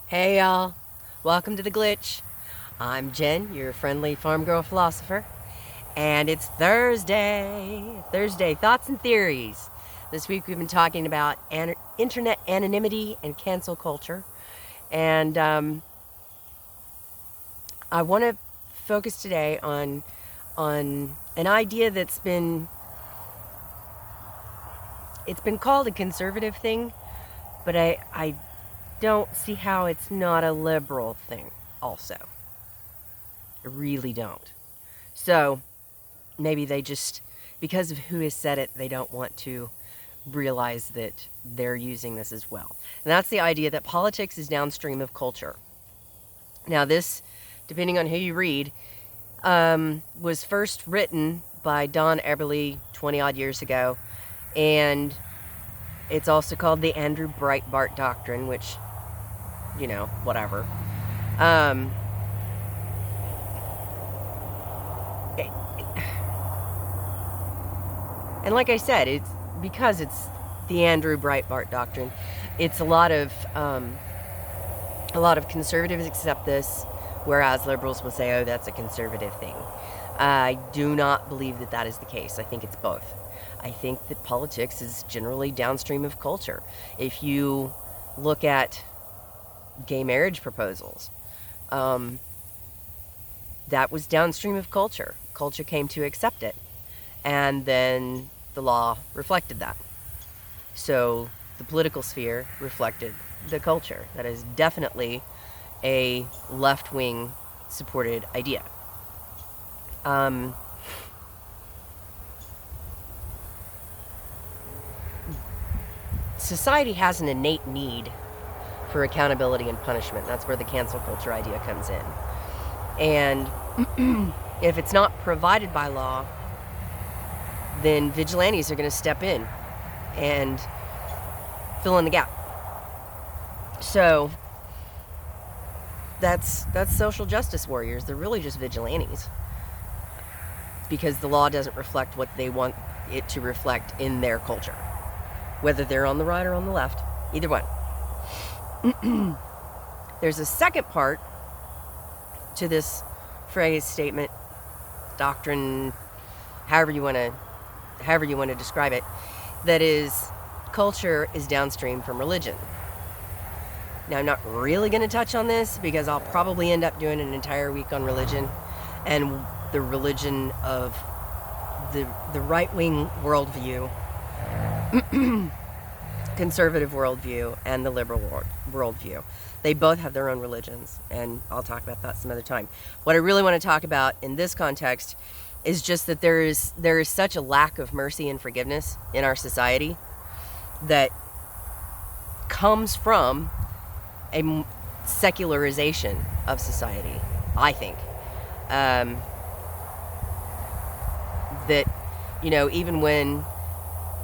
Hey y'all, welcome to The Glitch. I'm Jen, your friendly farm girl philosopher, and it's Thursday. Thursday, thoughts and theories. This week we've been talking about internet anonymity and cancel culture, and I want to focus today on an idea that's been called a conservative thing, but I don't see how it's not a liberal thing also. I really don't. So maybe they just, because of who has said it, they don't want to realize that they're using this as well. And that's the idea that politics is downstream of culture. Now this, depending on who you read, was first written by Don Eberly 20 odd years ago, and it's also called the Andrew Breitbart Doctrine, which, whatever. And like I said, it's because it's the Andrew Breitbart Doctrine. It's a lot of conservatives accept this, whereas liberals will say, "Oh, that's a conservative thing." I do not believe that that is the case. I think it's both. I think that politics is generally downstream of culture. If you look at gay marriage proposals, that was downstream of culture. Culture came to accept it, and then the law reflected that. So the political sphere reflected the culture. That is definitely a left-wing supported idea. Society has an innate need for accountability and punishment. That's where the cancel culture idea comes in. And if it's not provided by law, then vigilantes are going to step in and fill in the gap. So that's social justice warriors. They're really just vigilantes, because the law doesn't reflect what they want it to reflect in their culture, whether they're on the right or on the left, either one. There's a second part to this phrase, statement, doctrine, however you want to describe it, that is, culture is downstream from religion. Now, I'm not really going to touch on this because I'll probably end up doing an entire week on religion and the religion of the right-wing worldview, conservative worldview, and the liberal worldview. They both have their own religions, and I'll talk about that some other time. What I really want to talk about in this context is just that there is such a lack of mercy and forgiveness in our society that comes from a secularization of society, I think. That, even when,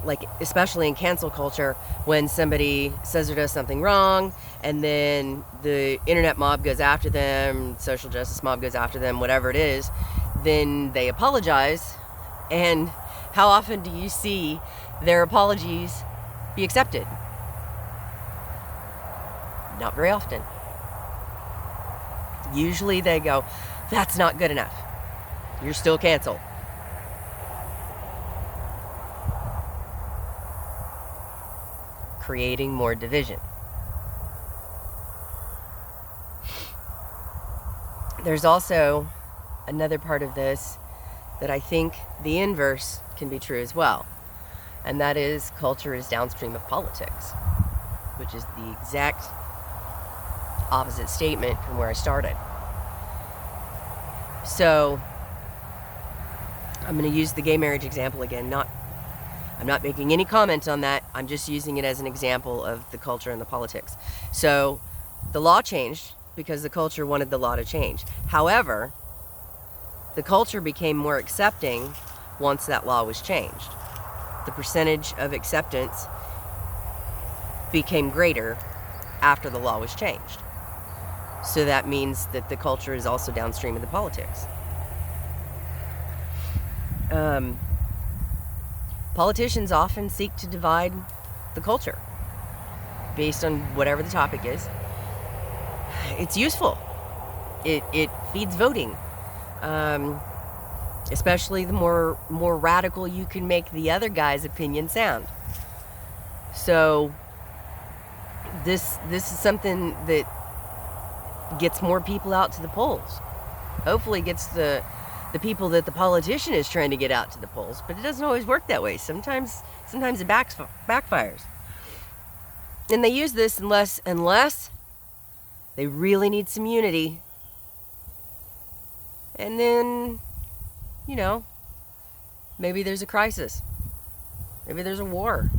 like, especially in cancel culture, when somebody says or does something wrong, and then the internet mob goes after them, social justice mob goes after them, whatever it is, then they apologize. And how often do you see their apologies be accepted? Not very often. Usually they go, "That's not good enough. You're still canceled." Creating more division. There's also another part of this that I think the inverse can be true as well, and that is culture is downstream of politics, which is the exact opposite statement from where I started. So I'm going to use the gay marriage example again. I'm not making any comment on that. I'm just using it as an example of the culture and the politics. So the law changed because the culture wanted the law to change. However, the culture became more accepting once that law was changed. The percentage of acceptance became greater after the law was changed. So that means that the culture is also downstream of the politics. Politicians often seek to divide the culture based on whatever the topic is. it's useful. It feeds voting. Especially the more radical you can make the other guy's opinion sound. So this is something that gets more people out to the polls. Hopefully gets the people that the politician is trying to get out to the polls, but it doesn't always work that way. Sometimes it backfires. And they use this unless they really need some unity. And then, maybe there's a crisis. Maybe there's a war.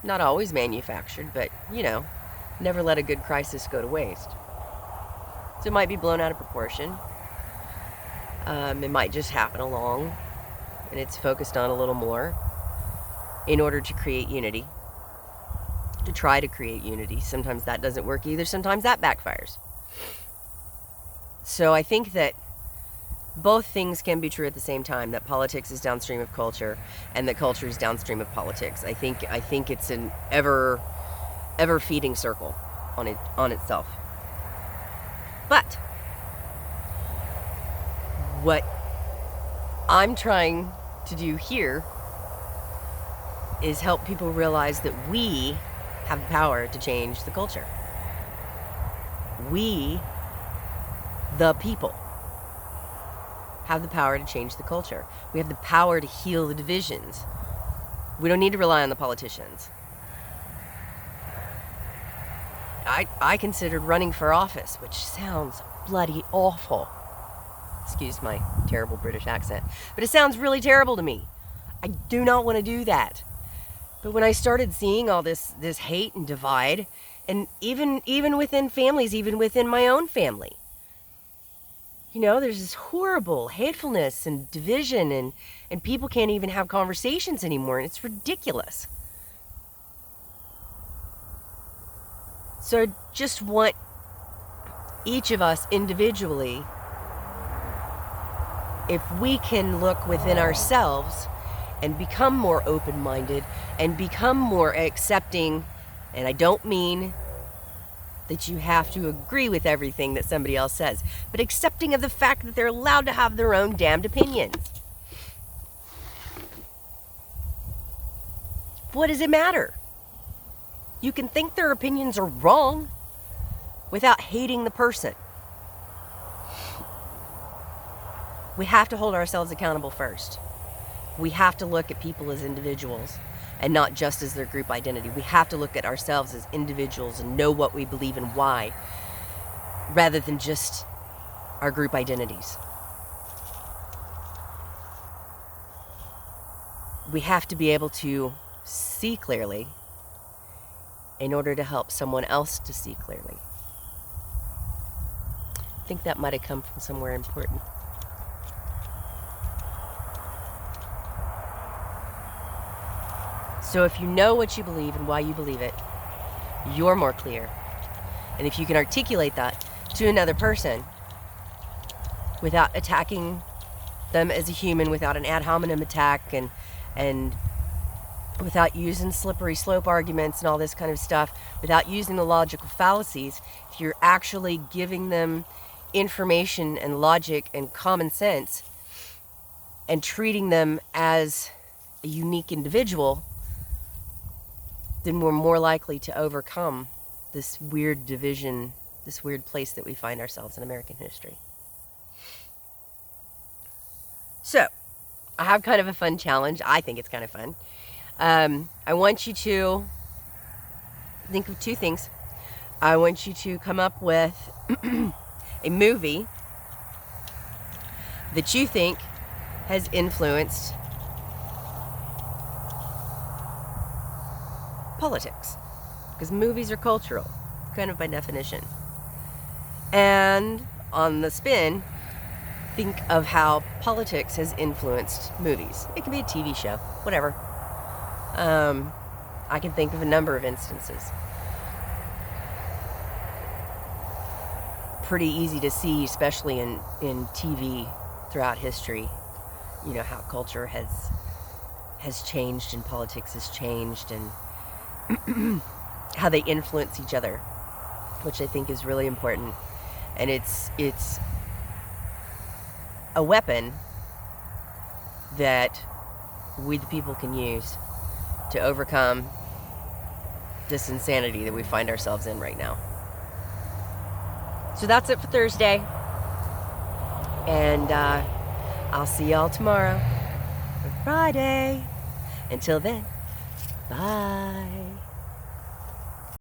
Not always manufactured, but, never let a good crisis go to waste. So it might be blown out of proportion. It might just happen along, and it's focused on a little more in order to create unity, to try to create unity. Sometimes that doesn't work either. Sometimes that backfires. So I think that both things can be true at the same time, that politics is downstream of culture and that culture is downstream of politics. I think it's an ever feeding circle on itself. But what I'm trying to do here is help people realize that we have the power to change the culture. We, the people, have the power to change the culture. We have the power to heal the divisions. We don't need to rely on the politicians. I considered running for office, which sounds bloody awful. Excuse my terrible British accent. But it sounds really terrible to me. I do not want to do that. But when I started seeing all this hate and divide, and even within families, even within my own family, there's this horrible hatefulness and division, and people can't even have conversations anymore, and it's ridiculous. So I just want each of us individually, if we can look within ourselves and become more open-minded and become more accepting, and I don't mean that you have to agree with everything that somebody else says, but accepting of the fact that they're allowed to have their own damned opinions. What does it matter? You can think their opinions are wrong without hating the person. We have to hold ourselves accountable first. We have to look at people as individuals and not just as their group identity. We have to look at ourselves as individuals and know what we believe and why, rather than just our group identities. We have to be able to see clearly in order to help someone else to see clearly. I think that might have come from somewhere important. So if you know what you believe and why you believe it, you're more clear. And if you can articulate that to another person without attacking them as a human, without an ad hominem attack, and without using slippery slope arguments and all this kind of stuff, without using the logical fallacies, if you're actually giving them information and logic and common sense and treating them as a unique individual, then we're more likely to overcome this weird division, this weird place that we find ourselves in American history. So, I have kind of a fun challenge. I think it's kind of fun. I want you to think of two things. I want you to come up with a movie that you think has influenced politics, because movies are cultural, kind of by definition. And on the spin, think of how politics has influenced movies. It can be a TV show, whatever. I can think of a number of instances. Pretty easy to see, especially in TV throughout history, how culture has changed and politics has changed, and how they influence each other which I think is really important. And it's a weapon that we the people can use to overcome this insanity that we find ourselves in right now. So that's it for Thursday. And I'll see y'all tomorrow for Friday. Until then, bye.